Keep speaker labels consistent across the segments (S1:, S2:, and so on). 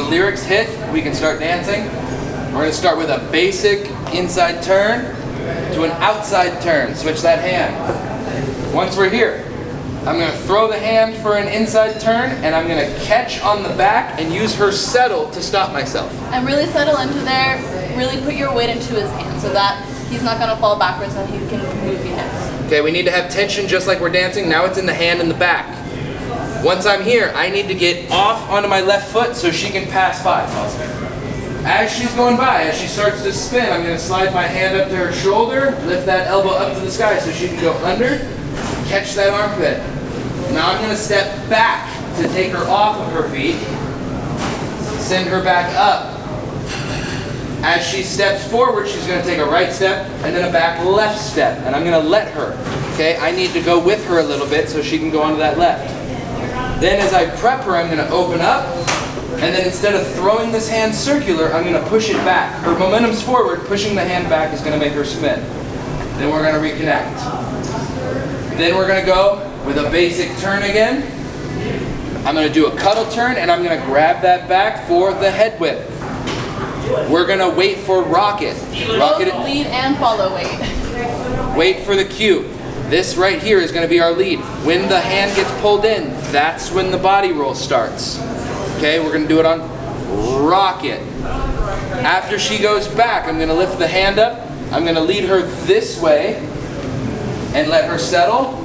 S1: lyrics hit, we can start dancing. We're going to start with a basic inside turn to an outside turn. Switch that hand. Once we're here, I'm going to throw the hand for an inside turn, and I'm going to catch on the back and use her settle to stop myself.
S2: And really settle into there, really put your weight into his hand so that he's not going to fall backwards and he can move your hips.
S1: Okay, we need to have tension just like we're dancing. Now it's in the hand and the back. Once I'm here, I need to get off onto my left foot so she can pass by. As she's going by, as she starts to spin, I'm going to slide my hand up to her shoulder, lift that elbow up to the sky so she can go under, catch that armpit. Now I'm going to step back to take her off of her feet, send her back up. As she steps forward, she's going to take a right step and then a back left step, and I'm going to let her. Okay, I need to go with her a little bit so she can go onto that left. Then as I prep her, I'm going to open up, and then instead of throwing this hand circular, I'm going to push it back. Her momentum's forward, pushing the hand back is going to make her spin. Then we're going to reconnect. Then we're going to go with a basic turn again. I'm going to do a cuddle turn, and I'm going to grab that back for the head whip. We're going to wait for rocket.
S2: Both lead and follow weight.
S1: Wait for the cue. This right here is going to be our lead. When the hand gets pulled in, that's when the body roll starts. Okay, we're going to do it on rocket. After she goes back, I'm going to lift the hand up. I'm going to lead her this way and let her settle.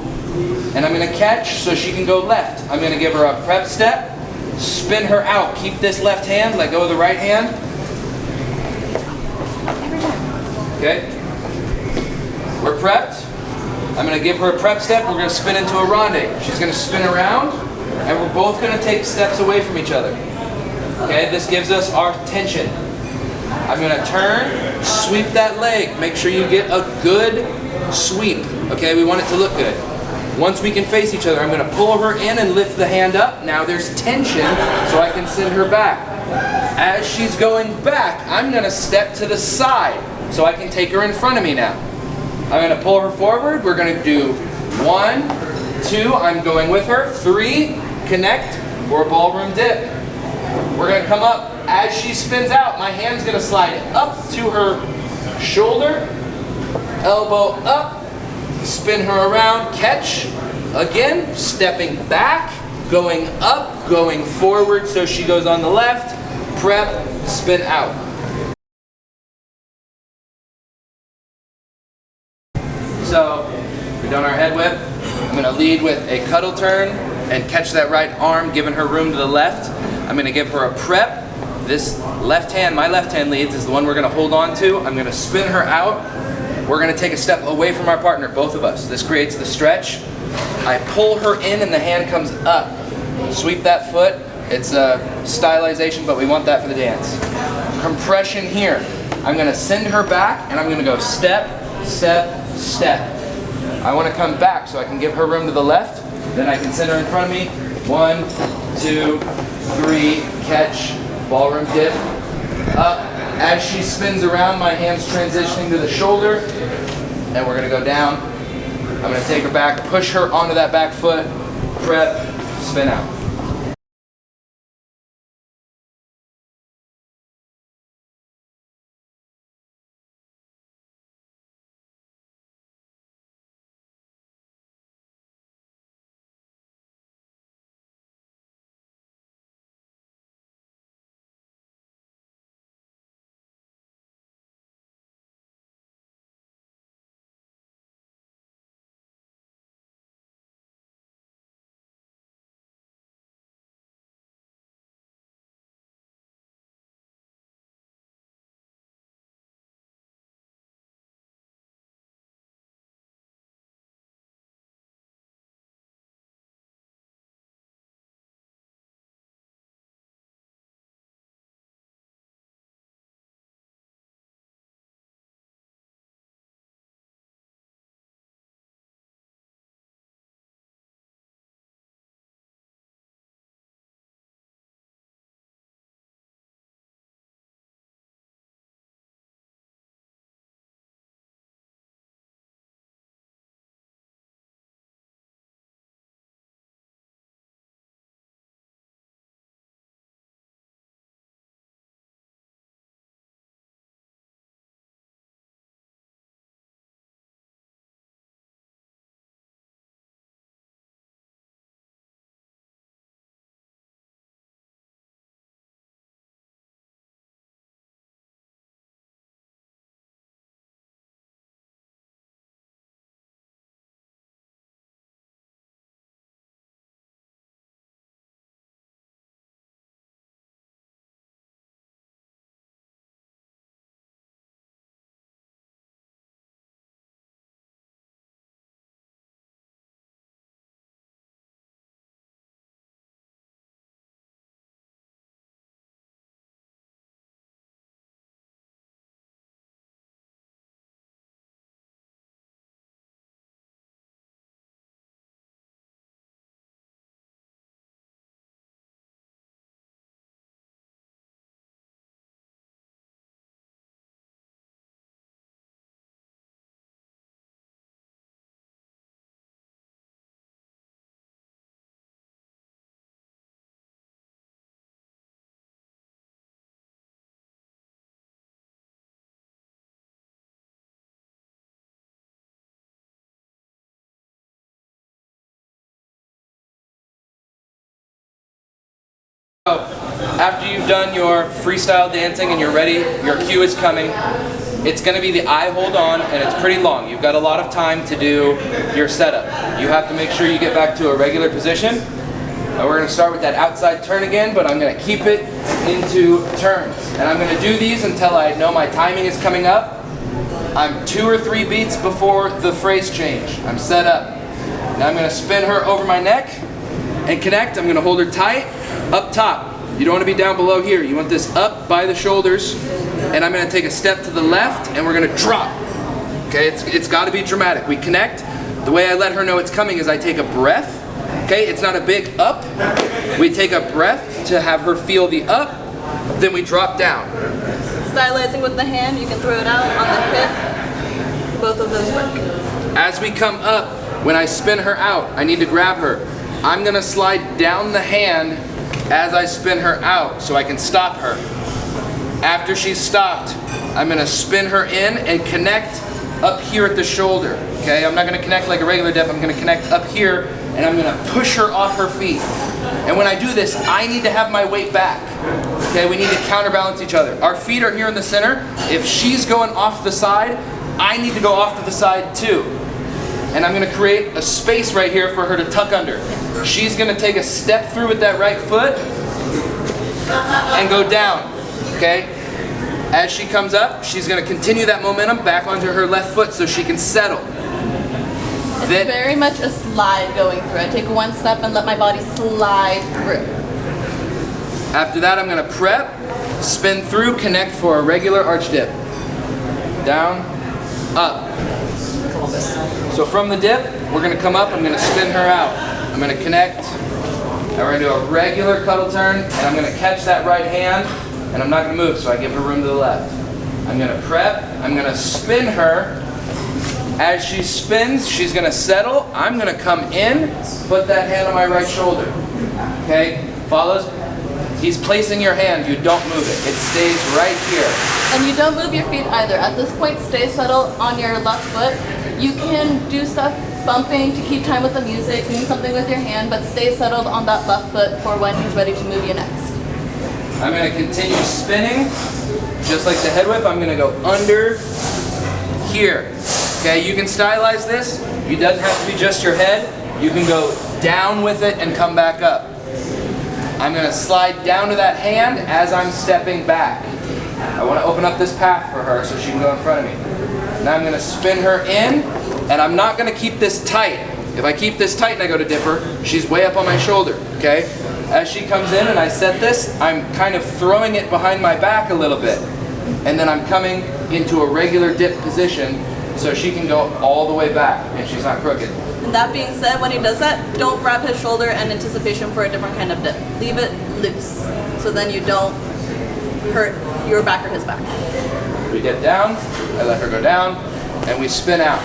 S1: And I'm going to catch so she can go left. I'm going to give her a prep step, spin her out. Keep this left hand, let go of the right hand. Okay? We're prepped. I'm going to give her a prep step. We're going to spin into a ronde. She's going to spin around, and we're both going to take steps away from each other. Okay? This gives us our tension. I'm going to turn, sweep that leg. Make sure you get a good sweep. Okay? We want it to look good. Once we can face each other, I'm going to pull her in and lift the hand up. Now there's tension, so I can send her back. As she's going back, I'm going to step to the side, so I can take her in front of me now. I'm going to pull her forward. We're going to do 1, 2, I'm going with her, 3, connect, for a ballroom dip. We're going to come up. As she spins out, my hand's going to slide up to her shoulder, elbow up, spin her around, catch, again, stepping back, going up, going forward, so she goes on the left, prep, spin out. So, we've done our head whip. I'm going to lead with a cuddle turn and catch that right arm, giving her room to the left. I'm going to give her a prep. This left hand, my left hand leads, is the one we're going to hold on to. I'm going to spin her out. We're going to take a step away from our partner, both of us. This creates the stretch. I pull her in and the hand comes up. Sweep that foot. It's a stylization, but we want that for the dance. Compression here. I'm going to send her back, and I'm going to go step, step, step. I want to come back so I can give her room to the left. Then I can send her in front of me. 1, 2, 3, catch, ballroom dip, up. As she spins around, my hand's transitioning to the shoulder, and we're going to go down. I'm going to take her back, push her onto that back foot, prep, spin out. So, after you've done your freestyle dancing and you're ready, your cue is coming. It's going to be the I hold on, and it's pretty long. You've got a lot of time to do your setup. You have to make sure you get back to a regular position. And we're going to start with that outside turn again, but I'm going to keep it into turns. And I'm going to do these until I know my timing is coming up. I'm 2 or 3 beats before the phrase change. I'm set up. Now I'm going to spin her over my neck and connect. I'm going to hold her tight up top. You don't want to be down below here. You want this up by the shoulders. And I'm going to take a step to the left and we're going to drop. Okay, it's got to be dramatic. We connect. The way I let her know it's coming is I take a breath. Okay, it's not a big up. We take a breath to have her feel the up. Then we drop down.
S2: Stylizing with the hand, you can throw it out on the hip. Both of those work.
S1: As we come up, when I spin her out, I need to grab her. I'm going to slide down the hand as I spin her out so I can stop her. After she's stopped, I'm going to spin her in and connect up here at the shoulder. Okay, I'm not going to connect like a regular dip. I'm going to connect up here and I'm going to push her off her feet. And when I do this, I need to have my weight back. Okay, we need to counterbalance each other. Our feet are here in the center. If she's going off the side, I need to go off to the side too. And I'm going to create a space right here for her to tuck under. She's going to take a step through with that right foot and go down. Okay? As she comes up, she's going to continue that momentum back onto her left foot so she can settle.
S2: It's very much a slide going through. I take one step and let my body slide through.
S1: After that, I'm going to prep, spin through, connect for a regular arch dip. Down, up. So from the dip, we're going to come up, I'm going to spin her out. I'm going to connect, and we're going to do a regular cuddle turn, and I'm going to catch that right hand, and I'm not going to move, so I give her room to the left. I'm going to prep, I'm going to spin her. As she spins, she's going to settle. I'm going to come in, put that hand on my right shoulder. Okay, follows? He's placing your hand, you don't move it. It stays right here.
S2: And you don't move your feet either. At this point, stay settled on your left foot. You can do stuff bumping to keep time with the music, doing something with your hand, but stay settled on that left foot for when he's ready to move you next.
S1: I'm going to continue spinning, just like the head whip. I'm going to go under here. Okay, you can stylize this. It doesn't have to be just your head. You can go down with it and come back up. I'm going to slide down to that hand as I'm stepping back. I want to open up this path for her so she can go in front of me. Now I'm going to spin her in, and I'm not going to keep this tight. If I keep this tight and I go to dip her, she's way up on my shoulder, okay? As she comes in and I set this, I'm kind of throwing it behind my back a little bit. And then I'm coming into a regular dip position so she can go all the way back and she's not crooked.
S2: And that being said, when he does that, don't grab his shoulder in anticipation for a different kind of dip. Leave it loose, so then you don't hurt your back or his back.
S1: We dip down, I let her go down, and we spin out.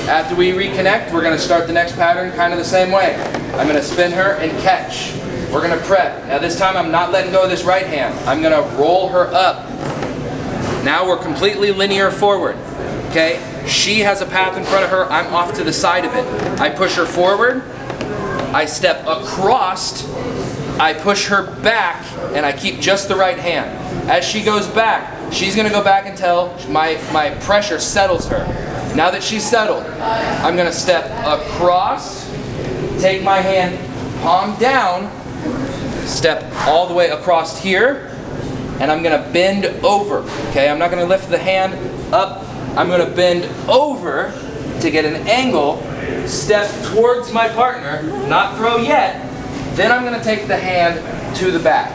S1: After we reconnect, we're going to start the next pattern kind of the same way. I'm going to spin her and catch. We're going to prep. Now this time I'm not letting go of this right hand. I'm going to roll her up. Now we're completely linear forward. Okay? She has a path in front of her, I'm off to the side of it. I push her forward, I step across, I push her back, and I keep just the right hand. As she goes back, she's going to go back until my pressure settles her. Now that she's settled, I'm going to step across, take my hand palm down, step all the way across here, and I'm going to bend over. Okay, I'm not going to lift the hand up. I'm going to bend over to get an angle, step towards my partner, not throw yet, then I'm going to take the hand to the back.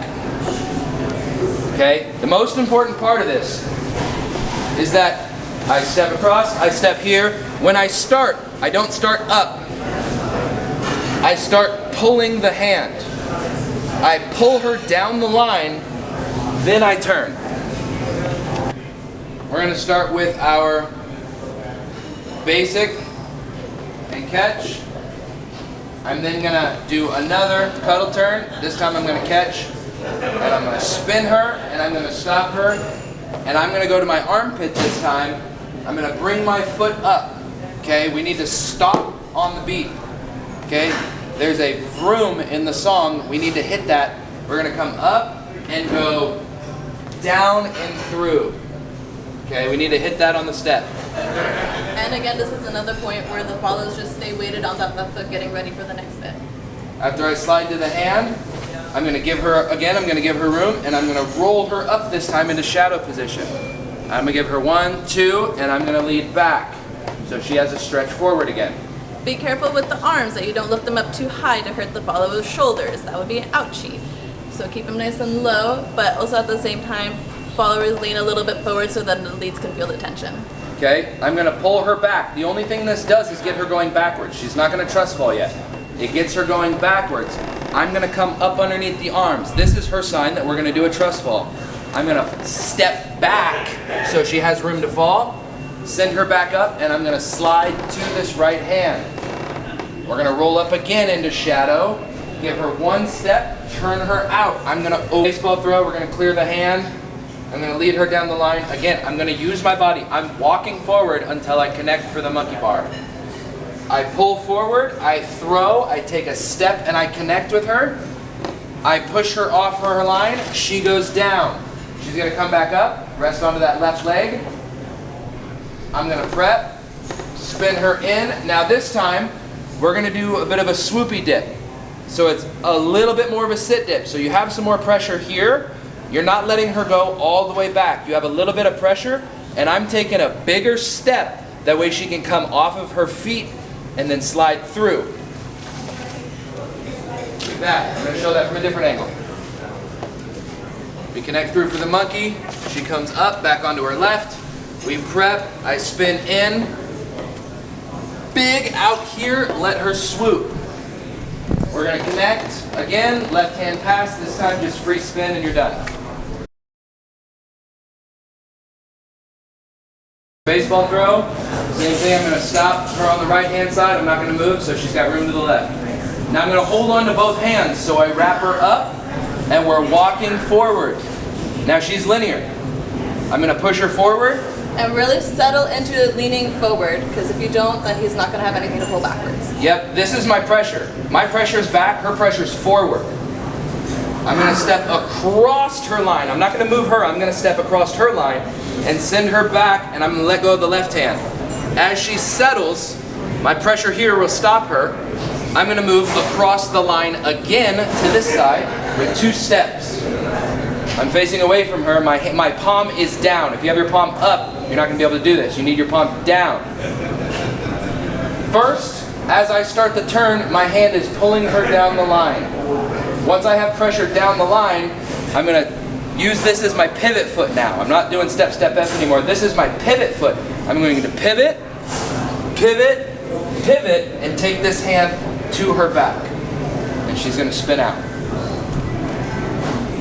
S1: Okay? The most important part of this is that I step across, I step here. When I start, I don't start up. I start pulling the hand. I pull her down the line, then I turn. We're going to start with our basic and catch. I'm then going to do another cuddle turn. This time I'm going to catch, and I'm going to spin her, and I'm going to stop her, and I'm going to go to my armpit this time. I'm going to bring my foot up. Okay, we need to stop on the beat. Okay, there's a vroom in the song. We need to hit that We're gonna come up and go down and through. Okay, we need to hit that on the step.
S2: And again, this is another point where the follows just stay weighted on that left foot getting ready for the next bit.
S1: After I slide to the hand, I'm gonna give her room, and I'm gonna roll her up this time into shadow position. I'm gonna give her 1, 2, and I'm gonna lead back. So she has a stretch forward again.
S2: Be careful with the arms that you don't lift them up too high to hurt the follower's shoulders. That would be an ouchie. So keep them nice and low, but also at the same time, followers lean a little bit forward so that the leads can feel the tension.
S1: Okay, I'm gonna pull her back. The only thing this does is get her going backwards. She's not gonna trust fall yet. It gets her going backwards. I'm gonna come up underneath the arms. This is her sign that we're gonna do a trust fall. I'm gonna step back so she has room to fall, send her back up, and I'm gonna slide to this right hand. We're gonna roll up again into shadow, give her 1 step, turn her out. I'm gonna baseball throw, we're gonna clear the hand. I'm gonna lead her down the line. Again, I'm gonna use my body. I'm walking forward until I connect for the monkey bar. I pull forward, I throw, I take a step and I connect with her. I push her off her line, she goes down. She's gonna come back up, rest onto that left leg. I'm gonna prep, spin her in. Now this time, we're gonna do a bit of a swoopy dip. So it's a little bit more of a sit dip. So you have some more pressure here. You're not letting her go all the way back. You have a little bit of pressure, and I'm taking a bigger step. That way she can come off of her feet and then slide through. Like that. I'm gonna show that from a different angle. We connect through for the monkey. She comes up, back onto her left. We prep, I spin in. Big out here, let her swoop. We're gonna connect, again, left hand pass, this time just free spin and you're done. Baseball throw, same thing, I'm gonna stop her on the right hand side, I'm not gonna move, so she's got room to the left. Now I'm gonna hold on to both hands, so I wrap her up, and we're walking forward. Now she's linear. I'm gonna push her forward.
S2: And really settle into leaning forward, because if you don't, then he's not gonna have anything to pull backwards.
S1: Yep, this is my pressure. My pressure's back, her pressure's forward. I'm gonna step across her line. I'm not gonna move her, I'm gonna step across her line and send her back, and I'm gonna let go of the left hand. As she settles, my pressure here will stop her. I'm gonna move across the line again to this side with 2 steps. I'm facing away from her, my palm is down. If you have your palm up, you're not gonna be able to do this. You need your palm down. First, as I start the turn, my hand is pulling her down the line. Once I have pressure down the line, I'm gonna use this as my pivot foot now. I'm not doing step, step F anymore. This is my pivot foot. I'm going to pivot, pivot, pivot, and take this hand to her back. And she's gonna spin out.